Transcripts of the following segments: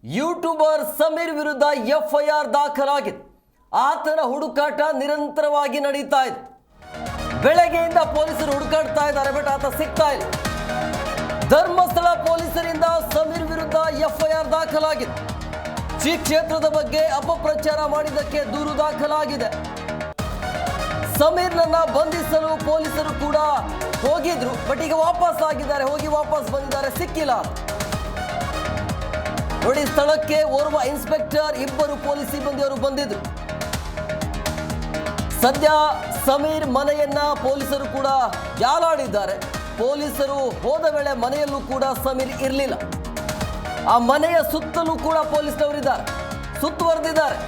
YouTuber Sameer ವಿರುದ್ಧ FIR ದಾಖಲಾಗಿದೆ. ಆತನ ಹುಡುಕಾಟ ನಿರಂತರವಾಗಿ ನಡೀತಾ ಇದೆ. ಬೆಳಗ್ಗೆಯಿಂದ ಪೊಲೀಸರು ಹುಡುಕಾಡ್ತಾ ಇದ್ದಾರೆ, ಬಟ್ ಆತ ಸಿಗ್ತಾ ಇಲ್ಲ. ಧರ್ಮಸ್ಥಳ ಪೊಲೀಸರಿಂದ ಸಮೀರ್ ವಿರುದ್ಧ ಎಫ್ಐಆರ್ ದಾಖಲಾಗಿದೆ. ಶ್ರೀ ಕ್ಷೇತ್ರದ ಬಗ್ಗೆ ಅಪಪ್ರಚಾರ ಮಾಡಿದ್ದಕ್ಕೆ ದೂರು ದಾಖಲಾಗಿದೆ. ಸಮೀರ್ನನ್ನ ಬಂಧಿಸಲು ಪೊಲೀಸರು ಕೂಡ ಹೋಗಿದ್ರು, ಬಟ್ ಈಗ ವಾಪಸ್ ಆಗಿದ್ದಾರೆ. ಹೋಗಿ ವಾಪಸ್ ಬಂದಿದ್ದಾರೆ, ಸಿಕ್ಕಿಲ್ಲ. ನೋಡಿ, ಸ್ಥಳಕ್ಕೆ ಓರ್ವ ಇನ್ಸ್ಪೆಕ್ಟರ್, ಇಬ್ಬರು ಪೊಲೀಸ್ ಸಿಬ್ಬಂದಿಯವರು ಬಂದಿದ್ರು. ಸದ್ಯ ಸಮೀರ್ ಮನೆಯನ್ನ ಪೊಲೀಸರು ಕೂಡ ಜಾಲಾಡಿದ್ದಾರೆ. ಪೊಲೀಸರು ಹೋದ ವೇಳೆ ಮನೆಯಲ್ಲೂ ಕೂಡ ಸಮೀರ್ ಇರಲಿಲ್ಲ. ಆ ಮನೆಯ ಸುತ್ತಲೂ ಕೂಡ ಪೊಲೀಸ್ನವರಿದ್ದಾರೆ, ಸುತ್ತುವರೆದಿದ್ದಾರೆ.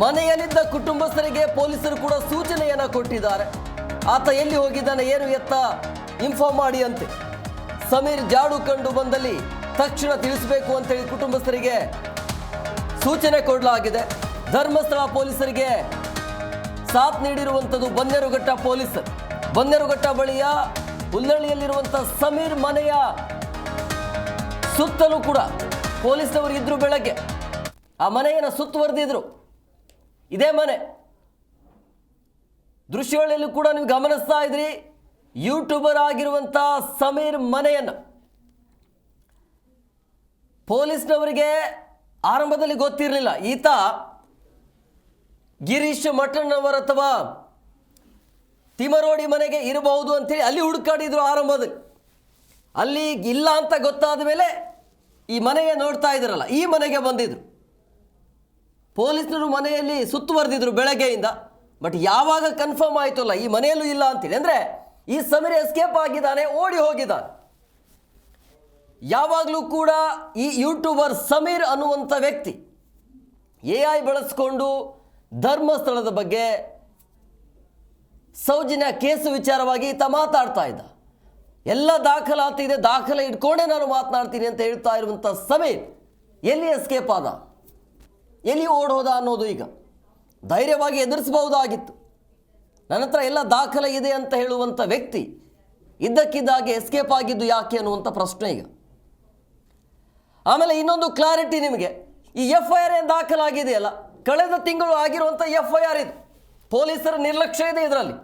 ಮನೆಯಲ್ಲಿದ್ದ ಕುಟುಂಬಸ್ಥರಿಗೆ ಪೊಲೀಸರು ಕೂಡ ಸೂಚನೆಯನ್ನ ಕೊಟ್ಟಿದ್ದಾರೆ. ಆತ ಎಲ್ಲಿ ಹೋಗಿದ್ದಾನೆ, ಏನು ಎತ್ತ ಇನ್ಫಾರ್ಮ್ ಮಾಡಿ ಅಂತೆ. ಸಮೀರ್ ಜಾಡು ಕಂಡು ಬಂದಲ್ಲಿ ತಕ್ಷಣ ತಿಳಿಸಬೇಕು ಅಂತೇಳಿ ಕುಟುಂಬಸ್ಥರಿಗೆ ಸೂಚನೆ ಕೊಡಲಾಗಿದೆ. ಧರ್ಮಸ್ಥಳ ಪೊಲೀಸರಿಗೆ ಸಾಥ್ ನೀಡಿರುವಂಥದ್ದು ಬನ್ನೇರುಘಟ್ಟ ಪೊಲೀಸರು. ಬನ್ನೇರುಘಟ್ಟ ಬಳಿಯ ಹುಲ್ಲಳ್ಳಿಯಲ್ಲಿರುವಂಥ ಸಮೀರ್ ಮನೆಯ ಸುತ್ತಲೂ ಕೂಡ ಪೊಲೀಸ್ನವರು ಇದ್ರು. ಬೆಳಗ್ಗೆ ಆ ಮನೆಯನ್ನು ಸುತ್ತುವರೆದಿದ್ರು. ಇದೇ ಮನೆ ದೃಶ್ಯಾವಳಿಯಲ್ಲೂ ಕೂಡ ನೀವು ಗಮನಿಸ್ತಾ ಇದ್ರಿ. ಯೂಟ್ಯೂಬರ್ ಆಗಿರುವಂಥ ಸಮೀರ್ ಮನೆಯನ್ನು ಪೊಲೀಸ್ನವರಿಗೆ ಆರಂಭದಲ್ಲಿ ಗೊತ್ತಿರಲಿಲ್ಲ. ಈತ ಗಿರೀಶ್ ಮಠನ್ ಅವರ ಅಥವಾ ತಿಮರೋಡಿ ಮನೆಗೆ ಇರಬಹುದು ಅಂತೇಳಿ ಅಲ್ಲಿ ಹುಡುಕಾಡಿದ್ರು ಆರಂಭದಲ್ಲಿ. ಅಲ್ಲಿ ಇಲ್ಲ ಅಂತ ಗೊತ್ತಾದ ಮೇಲೆ ಈ ಮನೆಗೆ ನೋಡ್ತಾ ಇದ್ರಲ್ಲ, ಈ ಮನೆಗೆ ಬಂದಿದ್ರು. ಪೊಲೀಸರು ಮನೆಯಲ್ಲಿ ಸುತ್ತುವರೆದಿದ್ರು ಬೆಳಗ್ಗೆಯಿಂದ. ಬಟ್ ಯಾವಾಗ ಕನ್ಫರ್ಮ್ ಆಯ್ತಲ್ಲ ಈ ಮನೆಯಲ್ಲೂ ಇಲ್ಲ ಅಂತೇಳಿ, ಅಂದರೆ ಈ ಸಮೀರ್ ಎಸ್ಕೇಪ್ ಆಗಿದ್ದಾನೆ, ಓಡಿ ಹೋಗಿದ್ದಾನೆ. ಯಾವಾಗಲೂ ಕೂಡ ಈ ಯೂಟ್ಯೂಬರ್ ಸಮೀರ್ ಅನ್ನುವಂಥ ವ್ಯಕ್ತಿ AI ಬಳಸ್ಕೊಂಡು ಧರ್ಮಸ್ಥಳದ ಬಗ್ಗೆ ಸೌಜನ್ಯ ಕೇಸು ವಿಚಾರವಾಗಿ ಈತ ಮಾತಾಡ್ತಾ ಇದ್ದ. ಎಲ್ಲ ದಾಖಲಾತಿದೆ, ದಾಖಲೆ ಇಟ್ಕೊಂಡೇ ನಾನು ಮಾತನಾಡ್ತೀನಿ ಅಂತ ಹೇಳ್ತಾ ಇರುವಂಥ ಸಮೀರ್ ಎಲ್ಲಿ ಎಸ್ಕೇಪ್ ಆದ, ಎಲ್ಲಿ ಓಡೋದ ಅನ್ನೋದು ಈಗ ಧೈರ್ಯವಾಗಿ ಎದುರಿಸಬಹುದಾಗಿತ್ತು. ನನ್ನ ಹತ್ರ ಎಲ್ಲ ದಾಖಲೆ ಇದೆ ಅಂತ ಹೇಳುವಂಥ ವ್ಯಕ್ತಿ ಇದ್ದಕ್ಕಿದ್ದಾಗೆ ಎಸ್ಕೇಪ್ ಆಗಿದ್ದು ಯಾಕೆ ಅನ್ನುವಂಥ ಪ್ರಶ್ನೆ ಈಗ. ಆಮೇಲೆ ಇನ್ನೊಂದು ಕ್ಲಾರಿಟಿ ನಿಮಗೆ, ಈ FIR ಏನು ದಾಖಲಾಗಿದೆಯಲ್ಲ, ಕಳೆದ ತಿಂಗಳು ಆಗಿರುವಂಥ FIR ಇದು. ಪೊಲೀಸರ ನಿರ್ಲಕ್ಷ್ಯ ಇದೆ ಇದರಲ್ಲಿ.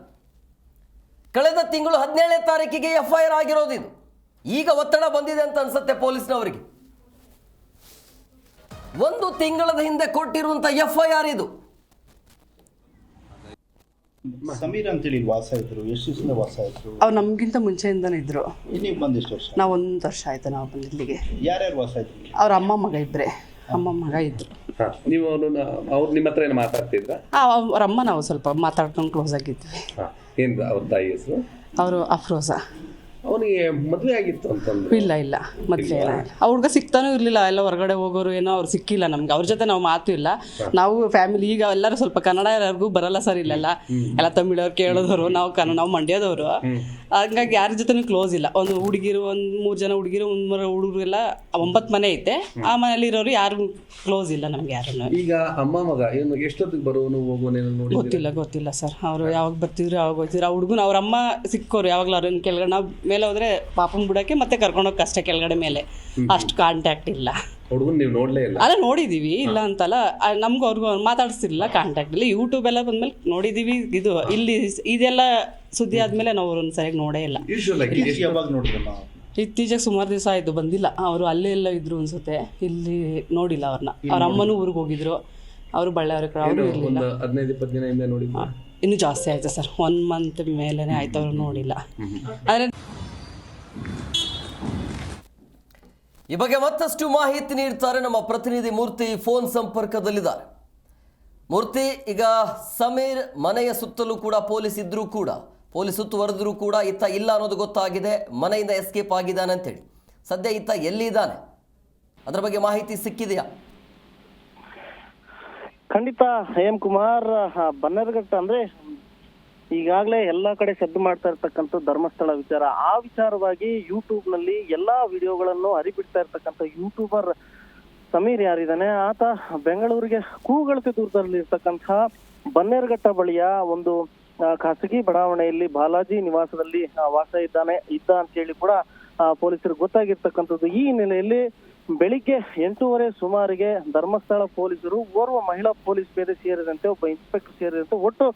ಕಳೆದ ತಿಂಗಳು 17ನೇ ತಾರೀಕಿಗೆ FIR ಆಗಿರೋದು ಇದು. ಈಗ ಒತ್ತಡ ಬಂದಿದೆ ಅಂತ ಅನ್ಸುತ್ತೆ ಪೊಲೀಸ್ನವರಿಗೆ. ಒಂದು ತಿಂಗಳದ ಹಿಂದೆ ಕೊಟ್ಟಿರುವಂಥ FIR ಇದು. ಸಮೀರ್ ಅಂತೇಳಿ ವಾಸ ಇದ್ರು, ಎಷ್ಟು ದಿವಸದಿಂದ ವಾಸ ಇದ್ರು? ಅವ್ರು ನಮಗಿಂತ ಮುಂಚೆಯಿಂದನೇ ಇದ್ರು. ನೀವು ಬಂದಿಷ್ಟು ವರ್ಷ? ನಾವು 1 ವರ್ಷ ಆಯ್ತು ನಾವು ಬಂದಿಲ್ಲಿಗೆ. ಯಾರ್ಯಾರು ವಾಸ ಇದ್ರು? ಅವ್ರ ಅಮ್ಮ ಮಗ ಇಬ್ಬರೇ, ಅಮ್ಮ ಮಗ ಇದ್ರು. ನೀವು ಅವ್ರು ನಿಮ್ಮ ಹತ್ರ ಏನು ಮಾತಾಡ್ತಿದ್ರ? ಅವ್ರ ಅಮ್ಮ ನಾವು ಸ್ವಲ್ಪ ಮಾತಾಡ್ಕೊಂಡು ಕ್ಲೋಸ್ ಆಗಿದ್ವಿ. ಏನು ಅವ್ರ ತಾಯಿ ಹೆಸರು? ಅವರು ಅಫ್ರೋಜಾ. ಅವನಿಗೆ ಮದುವೆ ಆಗಿತ್ತು ಅಂತಂದ್ರೆ? ಇಲ್ಲ ಮದುವೆ ಇಲ್ಲ. ಆ ಹುಡುಗ ಸಿಗ್ತಾನೂ ಇರಲಿಲ್ಲ. ಎಲ್ಲ ಹೊರಗಡೆ ಹೋಗೋರು ಏನೋ, ಅವ್ರು ಸಿಕ್ಕಿಲ್ಲ ನಮ್ಗೆ. ಅವ್ರ ಜೊತೆ ನಾವು ಮಾತು ಇಲ್ಲ. ನಾವು ಫ್ಯಾಮಿಲಿ ಈಗ ಎಲ್ಲರೂ ಸ್ವಲ್ಪ ಕನ್ನಡ ಯಾರಿಗೂ ಬರಲ್ಲ ಸರ್ ಇಲ್ಲೆಲ್ಲ. ಎಲ್ಲ ತಮಿಳವ್ರು ಕೇಳೋದವರು, ನಾವು ಮಂಡ್ಯದವರು. ಹಂಗಾಗಿ ಯಾರ ಜೊತೆನೂ ಕ್ಲೋಸ್ ಇಲ್ಲ. ಒಂದು ಹುಡುಗಿರು, 3 ಜನ ಹುಡುಗಿರು, 3 ಹುಡುಗರು ಎಲ್ಲ 9 ಮನೆ ಐತೆ. ಆ ಮನೇಲಿ ಇರೋರು ಯಾರು ಕ್ಲೋಸ್ ಇಲ್ಲ ನಮ್ಗೆ ಯಾರನ್ನು. ಈಗ ಅಮ್ಮ ಮಗ ಏನು ಎಷ್ಟೊತ್ತಿಗೆ ಬರೋನು ಹೋಗೋನೇನು ನೋಡಿ? ಗೊತ್ತಿಲ್ಲ ಸರ್. ಅವರು ಯಾವಾಗ ಬರ್ತಿದ್ರು ಯಾವಾಗ ಹೋಗ್ತಿದ್ರು. ಆ ಹುಡುಗನ ಅವ್ರ ಅಮ್ಮ ಸಿಕ್ಕೋರು ಯಾವಾಗಲೂ ಅವ್ರನ್ನ ಕೆಳಗಡೆ, ನಾವು ಮೇಲೆ ಹೋದ್ರೆ ಪಾಪನ್ ಬಿಡಕ್ಕೆ ಮತ್ತೆ ಕರ್ಕೊಂಡೋಗಿ ಅಷ್ಟೇ ಕೆಳಗಡೆ ಮೇಲೆ. ಅಷ್ಟು ಕಾಂಟ್ಯಾಕ್ಟ್ ಇಲ್ಲ. ಹುಡುಗನ್ ನೀವು ನೋಡ್ಲೇ ಇಲ್ಲ? ಅಲ್ಲ ನೋಡಿದೀವಿ, ಇಲ್ಲ ಅಂತಲ್ಲ. ನಮ್ಗೂ ಅವ್ರಿಗೂ ಮಾತಾಡಿಸ್ತಿರ್ಲಿಲ್ಲ, ಕಾಂಟ್ಯಾಕ್ಟ್ ಇಲ್ಲ. ಯೂಟ್ಯೂಬ್ ಎಲ್ಲ ಬಂದ್ಮೇಲೆ ನೋಡಿದೀವಿ. ಇದು ಇಲ್ಲಿ ಇದೆಲ್ಲ ಸುದ್ದಿ ಆದ್ಮೇಲೆ ನಾವು ಅವ್ರನ್ನ ಸರಿಯಾಗಿ ನೋಡೇ ಇಲ್ಲ. ಯಾವಾಗ ನೋಡಿದ್ರಲ್ಲ? ಇತ್ತೀಚೆಗೆ ಸುಮಾರು ದಿವಸ ಆಯ್ತು ಬಂದಿಲ್ಲ. ಅವರು ಅಲ್ಲೇ ಎಲ್ಲ ಇದ್ರು ಅನ್ಸುತ್ತೆ, ಇಲ್ಲಿ ನೋಡಿಲ್ಲ ಅವ್ರನ್ನ. ಅವ್ರ ಅಮ್ಮನೂ ಊರಿಗೆ ಹೋಗಿದ್ರು, ಅವರು ಬಳ್ಳಾರಿ ಅವರು ಇರಲಿಲ್ಲ. 15-20 ದಿನ ಹಿಂದೆ ನೋಡಿದ್ವಿ. ಇನ್ನೂ ಜಾಸ್ತಿ ಆಯ್ತು ಸರ್, 1 ಮಂತ್ ಮೇಲೇ ಆಯ್ತು ಅವ್ರು ನೋಡಿಲ್ಲ. ಆದರೆ ಈ ಬಗ್ಗೆ ಮತ್ತಷ್ಟು ಮಾಹಿತಿ ನೀಡ್ತಾರೆ ನಮ್ಮ ಪ್ರತಿನಿಧಿ ಮೂರ್ತಿ, ಫೋನ್ ಸಂಪರ್ಕದಲ್ಲಿದ್ದಾರೆ. ಮೂರ್ತಿ, ಈಗ ಸಮೀರ್ ಮನೆಯ ಸುತ್ತಲೂ ಕೂಡ ಪೊಲೀಸ್ ಇದ್ರೂ ಕೂಡ, ಪೊಲೀಸ್ ಸುತ್ತುವರೆದ್ರೂ ಕೂಡ ಈತ ಇಲ್ಲ ಅನ್ನೋದು ಗೊತ್ತಾಗಿದೆ. ಮನೆಯಿಂದ ಎಸ್ಕೇಪ್ ಆಗಿದ್ದಾನೆ ಅಂತೇಳಿ. ಸದ್ಯ ಈತ ಎಲ್ಲಿದ್ದಾನೆ, ಅದರ ಬಗ್ಗೆ ಮಾಹಿತಿ ಸಿಕ್ಕಿದೆಯಾ? ಖಂಡಿತ ಹೇಮ್ ಕುಮಾರ್, ಬನ್ನೇರುಘಟ್ಟ ಅಂದ್ರೆ ಈಗಾಗಲೇ ಎಲ್ಲಾ ಕಡೆ ಸದ್ದು ಮಾಡ್ತಾ ಇರ್ತಕ್ಕಂಥ ಧರ್ಮಸ್ಥಳ ವಿಚಾರ. ಆ ವಿಚಾರವಾಗಿ ಯೂಟ್ಯೂಬ್ ನಲ್ಲಿ ಎಲ್ಲಾ ವಿಡಿಯೋಗಳನ್ನು ಹರಿಬಿಡ್ತಾ ಇರ್ತಕ್ಕಂಥ ಯೂಟ್ಯೂಬರ್ ಸಮೀರ್ ಯಾರಿದ್ದಾನೆ, ಆತ ಬೆಂಗಳೂರಿಗೆ ಕೂಗಳತೆ ದೂರದಲ್ಲಿ ಇರ್ತಕ್ಕಂಥ ಬನ್ನೇರುಘಟ್ಟ ಬಳಿಯ ಒಂದು ಖಾಸಗಿ ಬಡಾವಣೆಯಲ್ಲಿ ಬಾಲಾಜಿ ನಿವಾಸದಲ್ಲಿ ಇದ್ದ ಅಂತ ಹೇಳಿ ಕೂಡ ಪೊಲೀಸರಿಗೆ ಗೊತ್ತಾಗಿರ್ತಕ್ಕಂಥದ್ದು. ಈ ಹಿನ್ನೆಲೆಯಲ್ಲಿ ಬೆಳಿಗ್ಗೆ 8:30 ಸುಮಾರಿಗೆ ಧರ್ಮಸ್ಥಳ ಪೊಲೀಸರು, ಓರ್ವ ಮಹಿಳಾ ಪೊಲೀಸ್ ಬೇರೆ ಸೇರಿದಂತೆ ಒಬ್ಬ ಇನ್ಸ್ಪೆಕ್ಟರ್ ಸೇರಿದಂತೆ ಒಟ್ಟು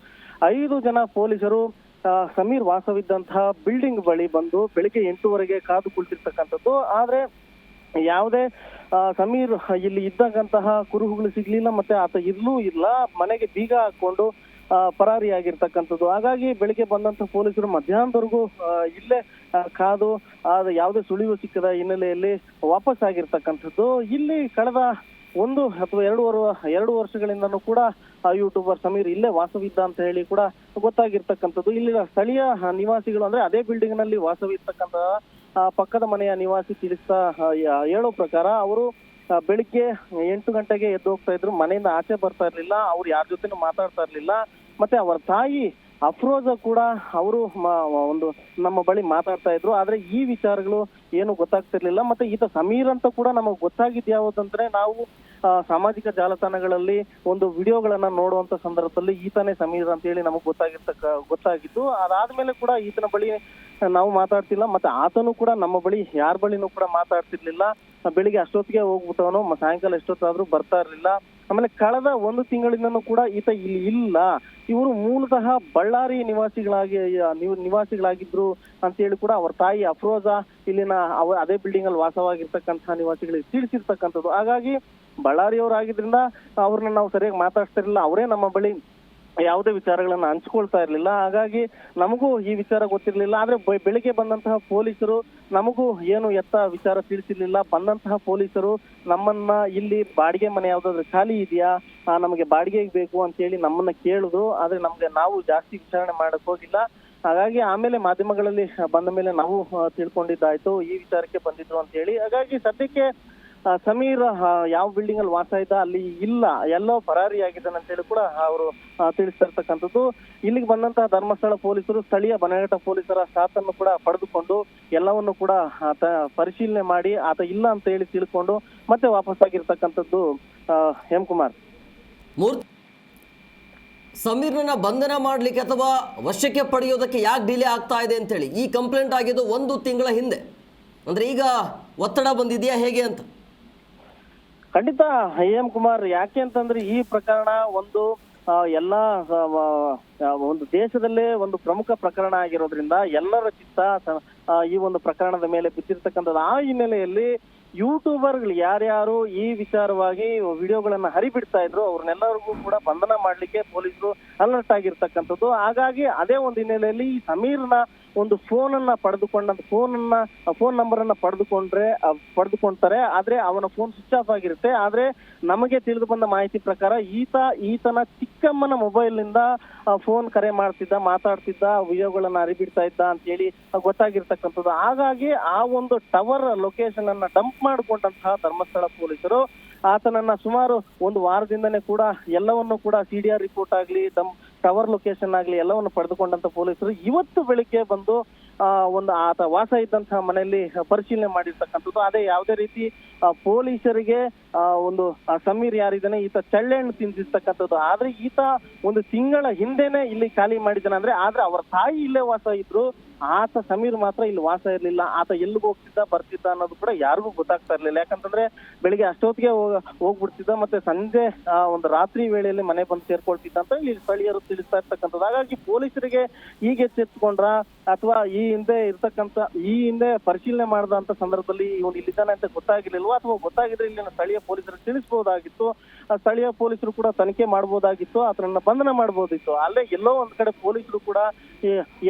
5 ಜನ ಪೊಲೀಸರು ಸಮೀರ್ ವಾಸವಿದ್ದಂತಹ ಬಿಲ್ಡಿಂಗ್ ಬಳಿ ಬಂದು ಬೆಳಿಗ್ಗೆ 8:30ಗೆ ಕಾದು ಕುಳಿತಿರ್ತಕ್ಕಂಥದ್ದು. ಆದ್ರೆ ಯಾವುದೇ ಸಮೀರ್ ಇಲ್ಲಿ ಇದ್ದಂತಹ ಕುರುಹುಗಳು ಸಿಗ್ಲಿಲ್ಲ, ಮತ್ತೆ ಆತ ಇಲ್ಲೂ ಇಲ್ಲ, ಮನೆಗೆ ಬೀಗ ಹಾಕೊಂಡು ಪರಾರಿಯಾಗಿರ್ತಕ್ಕಂಥದ್ದು. ಹಾಗಾಗಿ ಬೆಳಿಗ್ಗೆ ಬಂದಂತ ಪೊಲೀಸರು ಮಧ್ಯಾಹ್ನದವರೆಗೂ ಇಲ್ಲೇ ಕಾದು ಯಾವುದೇ ಸುಳಿವು ಸಿಕ್ಕದ ಹಿನ್ನೆಲೆಯಲ್ಲಿ ವಾಪಸ್ ಆಗಿರ್ತಕ್ಕಂಥದ್ದು. ಇಲ್ಲಿ ಕಳೆದ 1 ಅಥವಾ 2 ವರ್ಷಗಳಿಂದನೂ ಕೂಡ ಯೂಟ್ಯೂಬರ್ ಸಮೀರ್ ಇಲ್ಲೇ ವಾಸವಿದ್ದ ಅಂತ ಹೇಳಿ ಕೂಡ ಗೊತ್ತಾಗಿರ್ತಕ್ಕಂಥದ್ದು. ಇಲ್ಲಿನ ಸ್ಥಳೀಯ ನಿವಾಸಿಗಳು, ಅಂದ್ರೆ ಅದೇ ಬಿಲ್ಡಿಂಗ್ ನಲ್ಲಿ ವಾಸವಿರ್ತಕ್ಕಂಥ ಪಕ್ಕದ ಮನೆಯ ನಿವಾಸಿ ಹೇಳೋ ಪ್ರಕಾರ ಅವರು ಬೆಳಿಗ್ಗೆ 8 ಗಂಟೆಗೆ ಎದ್ದು ಹೋಗ್ತಾ ಇದ್ರು, ಮನೆಯಿಂದ ಆಚೆ ಬರ್ತಾ ಇರ್ಲಿಲ್ಲ, ಅವ್ರು ಯಾರ ಜೊತೆನೂ ಮಾತಾಡ್ತಾ ಇರ್ಲಿಲ್ಲ. ಮತ್ತೆ ಅವರ ತಾಯಿ ಅಫ್ರೋಜಾ ಕೂಡ ಅವರು ಒಂದು ನಮ್ಮ ಬಳಿ ಮಾತಾಡ್ತಾ ಇದ್ರು. ಆದ್ರೆ ಈ ವಿಚಾರಗಳು ಏನು ಗೊತ್ತಾಗ್ತಿರ್ಲಿಲ್ಲ. ಮತ್ತೆ ಈತ ಸಮೀರ್ ಅಂತ ಕೂಡ ನಮಗ್ ಗೊತ್ತಾಗಿದ್ ಯಾವುದಂದ್ರೆ, ನಾವು ಸಾಮಾಜಿಕ ಜಾಲತಾಣಗಳಲ್ಲಿ ಒಂದು ವಿಡಿಯೋಗಳನ್ನ ನೋಡುವಂತ ಸಂದರ್ಭದಲ್ಲಿ ಈತನೇ ಸಮೀರ್ ಅಂತ ಹೇಳಿ ನಮಗ್ ಗೊತ್ತಾಗಿದ್ದು. ಅದಾದ್ಮೇಲೆ ಕೂಡ ಈತನ ಬಳಿ ನಾವು ಮಾತಾಡ್ತಿಲ್ಲ, ಮತ್ತೆ ಆತನು ಕೂಡ ನಮ್ಮ ಬಳಿ ಯಾರ ಬಳಿನೂ ಕೂಡ ಮಾತಾಡ್ತಿರ್ಲಿಲ್ಲ. ಬೆಳಿಗ್ಗೆ ಅಷ್ಟೊತ್ತಿಗೆ ಹೋಗ್ಬಿಟ್ಟವನು, ಸಾಯಂಕಾಲ ಎಷ್ಟೊತ್ತಾದ್ರೂ ಬರ್ತಾ ಇರ್ಲಿಲ್ಲ. ಆಮೇಲೆ ಕಳೆದ 1 ತಿಂಗಳಿಂದನೂ ಕೂಡ ಈತ ಇಲ್ಲಿ ಇಲ್ಲ. ಇವರು ಮೂಲತಃ ಬಳ್ಳಾರಿ ನಿವಾಸಿಗಳಾಗಿದ್ರು ಅಂತ ಹೇಳಿ ಕೂಡ ಅವರ ತಾಯಿ ಅಫ್ರೋಜಾ ಇಲ್ಲಿನ ಅದೇ ಬಿಲ್ಡಿಂಗ್ ಅಲ್ಲಿ ವಾಸವಾಗಿರ್ತಕ್ಕಂತಹ ನಿವಾಸಿಗಳಿಗೆ ತಿಳಿಸಿರ್ತಕ್ಕಂಥದ್ದು. ಹಾಗಾಗಿ ಬಳ್ಳಾರಿಯವರಾಗಿದ್ರಿಂದ ಅವ್ರನ್ನ ನಾವು ಸರಿಯಾಗಿ ಮಾತಾಡ್ತಿರ್ಲಿಲ್ಲ, ಅವರೇ ನಮ್ಮ ಬಳಿ ಯಾವುದೇ ವಿಚಾರಗಳನ್ನ ಹಂಚ್ಕೊಳ್ತಾ ಇರ್ಲಿಲ್ಲ. ಹಾಗಾಗಿ ನಮಗೂ ಈ ವಿಚಾರ ಗೊತ್ತಿರ್ಲಿಲ್ಲ. ಆದ್ರೆ ಬೆಳಿಗ್ಗೆ ಬಂದಂತಹ ಪೊಲೀಸರು ನಮಗೂ ಏನು ವಿಚಾರ ತಿಳಿಸಿರ್ಲಿಲ್ಲ. ಬಂದಂತಹ ಪೊಲೀಸರು ನಮ್ಮನ್ನ ಇಲ್ಲಿ ಬಾಡಿಗೆ ಮನೆ ಯಾವ್ದಾದ್ರು ಖಾಲಿ ಇದೆಯಾ, ನಮಗೆ ಬಾಡಿಗೆಗೆ ಬೇಕು ಅಂತ ಹೇಳಿ ನಮ್ಮನ್ನ ಕೇಳುದು. ಆದ್ರೆ ನಾವು ಜಾಸ್ತಿ ವಿಚಾರಣೆ ಮಾಡಕ್ ಹೋಗಿಲ್ಲ. ಹಾಗಾಗಿ ಆಮೇಲೆ ಮಾಧ್ಯಮಗಳಲ್ಲಿ ಬಂದ ಮೇಲೆ ನಾವು ತಿಳ್ಕೊಂಡಿದ್ದಾಯ್ತು ಈ ವಿಚಾರಕ್ಕೆ ಬಂದಿದ್ರು ಅಂತ ಹೇಳಿ. ಹಾಗಾಗಿ ಸದ್ಯಕ್ಕೆ ಸಮೀರ್ ಯಾವ ಬಿಲ್ಡಿಂಗ್ ಅಲ್ಲಿ ವಾಸ ಇದ್ದ ಅಲ್ಲಿ ಇಲ್ಲ, ಎಲ್ಲೋ ಪರಾರಿಯಾಗಿದ್ದಾನೆ ಅಂತ ಹೇಳಿ ಕೂಡ ಅವರು ತಿಳಿಸ್ತಾ ಇರ್ತಕ್ಕಂಥದ್ದು. ಇಲ್ಲಿಗೆ ಬಂದಂತಹ ಧರ್ಮಸ್ಥಳ ಪೊಲೀಸರು ಸ್ಥಳೀಯ ಬನಘಟ್ಟ ಪೊಲೀಸರ ಸಾಥನ್ನು ಕೂಡ ಪಡೆದುಕೊಂಡು ಎಲ್ಲವನ್ನು ಕೂಡ ಪರಿಶೀಲನೆ ಮಾಡಿ ಆತ ಇಲ್ಲ ಅಂತ ಹೇಳಿ ತಿಳ್ಕೊಂಡು ಮತ್ತೆ ವಾಪಸ್ ಆಗಿರ್ತಕ್ಕಂಥದ್ದು. ಹೇಮಕುಮಾರ್, ಸಮೀರ್ನ ಬಂಧನ ಮಾಡಲಿಕ್ಕೆ ಅಥವಾ ವಶಕ್ಕೆ ಪಡೆಯೋದಕ್ಕೆ ಯಾಕೆ ಡಿಲೇ ಆಗ್ತಾ ಇದೆ ಅಂತೇಳಿ ಈ ಕಂಪ್ಲೇಂಟ್ ಆಗಿದ್ದು 1 ತಿಂಗಳ ಹಿಂದೆ, ಅಂದ್ರೆ ಈಗ ಒತ್ತಡ ಬಂದಿದೆಯಾ ಹೇಗೆ ಅಂತ? ಖಂಡಿತ ಹೇಮಕುಮಾರ್, ಯಾಕೆ ಅಂತಂದ್ರೆ ಈ ಪ್ರಕರಣ ಎಲ್ಲಾ ಒಂದು ದೇಶದಲ್ಲೇ ಒಂದು ಪ್ರಮುಖ ಪ್ರಕರಣ ಆಗಿರೋದ್ರಿಂದ ಎಲ್ಲರ ಚಿತ್ತ ಈ ಒಂದು ಪ್ರಕರಣದ ಮೇಲೆ ಬಿದ್ದಿರ್ತಕ್ಕಂಥದ್ದು. ಆ ಹಿನ್ನೆಲೆಯಲ್ಲಿ ಯೂಟ್ಯೂಬರ್ಗಳು ಯಾರ್ಯಾರು ಈ ವಿಚಾರವಾಗಿ ವಿಡಿಯೋಗಳನ್ನ ಹರಿಬಿಡ್ತಾ ಇದ್ರು ಅವ್ರನ್ನೆಲ್ಲರಿಗೂ ಕೂಡ ಬಂಧನ ಮಾಡ್ಲಿಕ್ಕೆ ಪೊಲೀಸರು ಅಲರ್ಟ್ ಆಗಿರ್ತಕ್ಕಂಥದ್ದು. ಹಾಗಾಗಿ ಅದೇ ಒಂದು ಹಿನ್ನೆಲೆಯಲ್ಲಿ ಈ ಸಮೀರ್ನ ಒಂದು ಫೋನ್ ನಂಬರ್ ಅನ್ನ ಪಡೆದುಕೊಂತಾರೆ. ಆದ್ರೆ ಅವನ ಫೋನ್ ಸ್ವಿಚ್ ಆಫ್ ಆಗಿರುತ್ತೆ. ಆದ್ರೆ ನಮಗೆ ತಿಳಿದು ಬಂದ ಮಾಹಿತಿ ಪ್ರಕಾರ ಈತನ ಚಿಕ್ಕಮ್ಮನ ಮೊಬೈಲ್ ನಿಂದ ಫೋನ್ ಕರೆ ಮಾತಾಡ್ತಿದ್ದ, ವಿಡಿಯೋಗಳನ್ನ ಹರಿಬಿಡ್ತಾ ಇದ್ದ ಅಂತ ಹೇಳಿ ಗೊತ್ತಾಗಿರ್ತಕ್ಕಂಥದ್ದು. ಹಾಗಾಗಿ ಆ ಒಂದು ಟವರ್ ಲೊಕೇಶನ್ ಅನ್ನ ಡಂಪ್ ಮಾಡಿಕೊಂಡಂತಹ ಧರ್ಮಸ್ಥಳ ಪೊಲೀಸರು ಆತನನ್ನ ಸುಮಾರು 1 ವಾರದಿಂದನೇ ಕೂಡ ಎಲ್ಲವನ್ನು ಕೂಡ CDR ರಿಪೋರ್ಟ್ ಆಗ್ಲಿ, ಟವರ್ ಲೊಕೇಶನ್ ಆಗ್ಲಿ ಎಲ್ಲವನ್ನು ಪಡೆದುಕೊಂಡಂತ ಪೊಲೀಸರು ಇವತ್ತು ಬೆಳಿಗ್ಗೆ ಬಂದು ಆತ ವಾಸ ಇದ್ದಂತಹ ಮನೆಯಲ್ಲಿ ಪರಿಶೀಲನೆ ಮಾಡಿರ್ತಕ್ಕಂಥದ್ದು. ಅದೇ ಯಾವುದೇ ರೀತಿ ಪೊಲೀಸರಿಗೆ ಸಮೀರ್ ಯಾರಿದ್ದಾನೆ ಈತ ಚಳ್ಳೆಹಣ್ಣು ತಿಂದಿರ್ತಕ್ಕಂಥದ್ದು. ಆದ್ರೆ ಈತ 1 ತಿಂಗಳ ಹಿಂದೆನೆ ಇಲ್ಲಿ ಖಾಲಿ ಮಾಡಿದ್ದಾನೆ. ಆದ್ರೆ ಅವರ ತಾಯಿ ಇಲ್ಲೇ ವಾಸ ಇದ್ರು, ಆತ ಸಮೀರ್ ಮಾತ್ರ ಇಲ್ಲಿ ವಾಸ ಇರ್ಲಿಲ್ಲ. ಆತ ಎಲ್ಲಿಗೆ ಬರ್ತಿದ್ದ ಅನ್ನೋದು ಕೂಡ ಯಾರಿಗೂ ಗೊತ್ತಾಗ್ತಾ ಇರ್ಲಿಲ್ಲ. ಯಾಕಂತಂದ್ರೆ ಬೆಳಿಗ್ಗೆ ಅಷ್ಟೊತ್ತಿಗೆ ಹೋಗ್ಬಿಡ್ತಿದ್ದ, ಮತ್ತೆ ಸಂಜೆ ರಾತ್ರಿ ವೇಳೆಯಲ್ಲಿ ಮನೆ ಬಂದು ಸೇರ್ಕೊಳ್ತಿದ್ದ ಅಂತ ಇಲ್ಲಿ ಸ್ಥಳೀಯರು ತಿಳಿಸ್ತಾ ಇರ್ತಕ್ಕಂಥದ್ದು. ಹಾಗಾಗಿ ಪೊಲೀಸರಿಗೆ ಈಗ ಎಚ್ಚೆತ್ಕೊಂಡ್ರ ಅಥವಾ ಈ ಹಿಂದೆ ಪರಿಶೀಲನೆ ಮಾಡಿದಂತ ಸಂದರ್ಭದಲ್ಲಿ ಇವನು ಇಲ್ಲಿದ್ದಾನೆ ಅಂತ ಗೊತ್ತಾಗಿರ್ಲಿಲ್ವಾ, ಅಥವಾ ಗೊತ್ತಾಗಿದ್ರೆ ಇಲ್ಲಿನ ಸ್ಥಳೀಯ ಪೊಲೀಸರು ತಿಳಿಸಬಹುದಾಗಿತ್ತು. ಸ್ಥಳೀಯ ಪೊಲೀಸರು ಕೂಡ ತನಿಖೆ ಮಾಡಬಹುದಾಗಿತ್ತು, ಅದನ್ನ ಬಂಧನ ಮಾಡಬಹುದಿತ್ತು. ಅಲ್ಲೇ ಎಲ್ಲೋ ಒಂದ್ ಕಡೆ ಪೊಲೀಸರು ಕೂಡ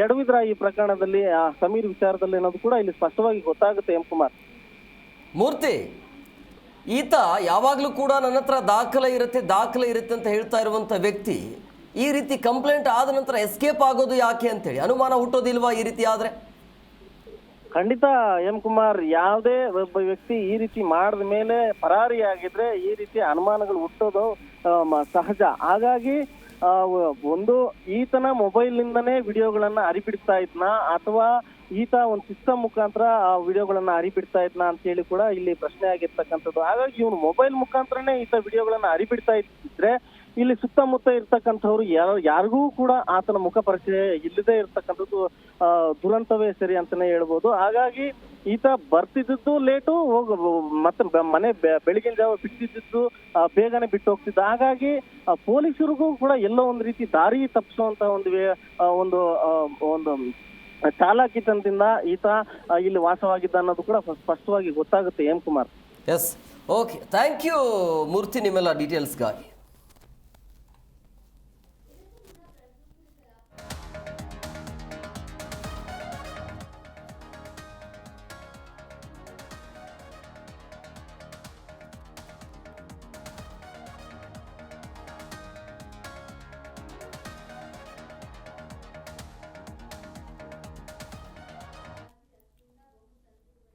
ಎಡವಿದ್ರ ಈ ಪ್ರಕರಣದಲ್ಲಿ ಸಮೀರ್ ವಿಚಾರದಲ್ಲಿ ಅನ್ನೋದು ಕೂಡ ಇಲ್ಲಿ ಸ್ಪಷ್ಟವಾಗಿ ಗೊತ್ತಾಗುತ್ತೆ. ಹೇಮಕುಮಾರ್, ಮೂರ್ತಿ, ಈತ ಯಾವಾಗಲೂ ಕೂಡ ನನ್ನ ಹತ್ರ ದಾಖಲೆ ಇರುತ್ತೆ ಅಂತ ಹೇಳ್ತಾ ಇರುವಂಥ ವ್ಯಕ್ತಿ ಈ ರೀತಿ ಕಂಪ್ಲೇಂಟ್ ಆದ ನಂತರ ಎಸ್ಕೇಪ್ ಆಗೋದು ಯಾಕೆ ಅಂತೇಳಿ ಅನುಮಾನ ಹುಟ್ಟೋದಿಲ್ವಾ ಈ ರೀತಿ ಆದ್ರೆ? ಖಂಡಿತ ಹೇಮಕುಮಾರ್, ಯಾವುದೇ ಒಬ್ಬ ವ್ಯಕ್ತಿ ಈ ರೀತಿ ಮಾಡಿದ ಮೇಲೆ ಪರಾರಿಯಾಗಿದ್ರೆ ಈ ರೀತಿ ಅನುಮಾನಗಳು ಹುಟ್ಟೋದು ಸಹಜ. ಹಾಗಾಗಿ ಈತನ ಮೊಬೈಲ್ ನಿಂದನೇ ವಿಡಿಯೋಗಳನ್ನ ಹರಿಬಿಡ್ತಾ ಇದ್ನ ಅಥವಾ ಈತ ಒಂದು ಸಿಸ್ಟಮ್ ಮುಖಾಂತರ ವಿಡಿಯೋಗಳನ್ನ ಹರಿಬಿಡ್ತಾ ಇದ್ನ ಅಂತ ಹೇಳಿ ಕೂಡ ಇಲ್ಲಿ ಪ್ರಶ್ನೆ ಆಗಿರ್ತಕ್ಕಂಥದ್ದು. ಹಾಗಾಗಿ ಇವನು ಮೊಬೈಲ್ ಮುಖಾಂತರನೇ ಈತ ವಿಡಿಯೋಗಳನ್ನ ಹರಿಬಿಡ್ತಾ ಇದ್ರೆ ಇಲ್ಲಿ ಸುತ್ತಮುತ್ತ ಇರ್ತಕ್ಕಂಥವ್ರು ಯಾರಿಗೂ ಕೂಡ ಆತನ ಮುಖ ಪರಿಚಯ ಇಲ್ಲದೆ ಇರ್ತಕ್ಕಂಥದ್ದು ದುರಂತವೇ ಸರಿ ಅಂತಾನೆ ಹೇಳ್ಬೋದು. ಹಾಗಾಗಿ ಈತ ಬರ್ತಿದ್ದು ಲೇಟು ಮತ್ತೆ ಮನೆ ಬೆಳಗಿನ ಜಾವ ಬಿಟ್ಟಿದ್ದು ಬೇಗನೆ ಬಿಟ್ಟು ಹೋಗ್ತಿದ್ದ. ಹಾಗಾಗಿ ಪೊಲೀಸರಿಗೂ ಕೂಡ ಎಲ್ಲೋ ಒಂದು ರೀತಿ ದಾರಿ ತಪ್ಪಿಸುವಂತ ಒಂದು ಚಾಲಾಕಿತನದಿಂದ ಈತ ಇಲ್ಲಿ ವಾಸವಾಗಿದ್ದ ಅನ್ನೋದು ಕೂಡ ಸ್ಪಷ್ಟವಾಗಿ ಗೊತ್ತಾಗುತ್ತೆ Hemakumar. Yes, okay, thank you Murthy ನಿಮ್ಮೆಲ್ಲ ಡೀಟೇಲ್ಸ್ಗಾಗಿ.